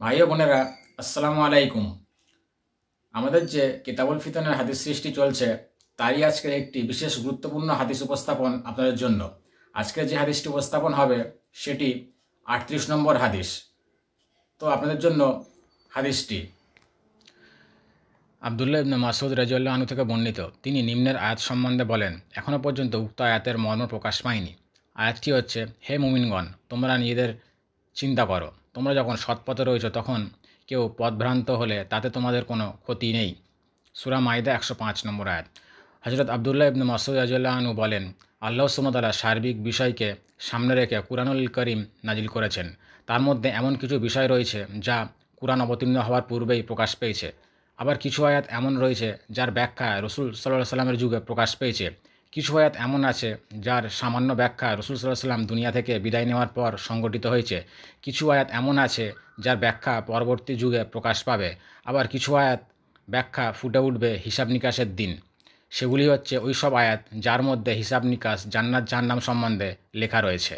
ভাই ও বোনেরা, আসসালামু আলাইকুম। আমাদের যে কিতাবুল ফিতনের হাদিস সৃষ্টি চলছে, তারই আজকের একটি বিশেষ গুরুত্বপূর্ণ হাদিস উপস্থাপন আপনাদের জন্য। আজকের যে হাদিসটি উপস্থাপন হবে সেটি 38 নম্বর হাদিস। তো আপনাদের জন্য হাদিসটি আবদুল্লাহ ইবনে মাসউদ রাদিয়াল্লাহু আনহু থেকে বর্ণিত। তিনি নিম্নের আয়াত সম্বন্ধে বলেন, এখনও পর্যন্ত উক্ত আয়াতের মর্ম প্রকাশ পায়নি। আয়াতটি হচ্ছে, হে মুমিনগণ, তোমরা নিজেদের চিন্তা করো। তোমরা যখন সৎপথে রয়েছ তখন কেউ পথভ্রান্ত হলে তাতে তোমাদের কোনো ক্ষতি নেই। সূরা মাইদা 105 নম্বর আয়াত। হযরত আবদুল্লাহ ইবনে মাসউদ রাদিয়াল্লাহু আনহু বলেন, আল্লাহ সুবহানাহু ওয়া তাআলা সার্বিক বিষয়কে সামনে রেখে কুরআনুল কারীম নাজিল করেছেন। তার মধ্যে এমন কিছু বিষয় রয়েছে যা কুরআন অবতীর্ণ হওয়ার পূর্বেই প্রকাশ পেয়েছে। আবার কিছু আয়াত এমন রয়েছে যার ব্যাখ্যা রাসূল সাল্লাল্লাহু আলাইহি সাল্লামের যুগে প্রকাশ পেয়েছে। কিছু আয়াত এমন আছে যার সামান্য ব্যাখ্যা রাসূল সাল্লাল্লাহু আলাইহি সাল্লাম দুনিয়া থেকে বিদায় নেওয়ার পর সংঘটিত হয়েছে। কিছু আয়াত এমন আছে যার ব্যাখ্যা পরবর্তী যুগে প্রকাশ পাবে। আবার কিছু আয়াত ব্যাখ্যা ফুটে উঠবে হিসাব নিকাশের দিন। সেগুলি হচ্ছে ওই সব আয়াত যার মধ্যে হিসাব নিকাশ, জান্নাত জাহান্নাম সম্বন্ধে লেখা রয়েছে।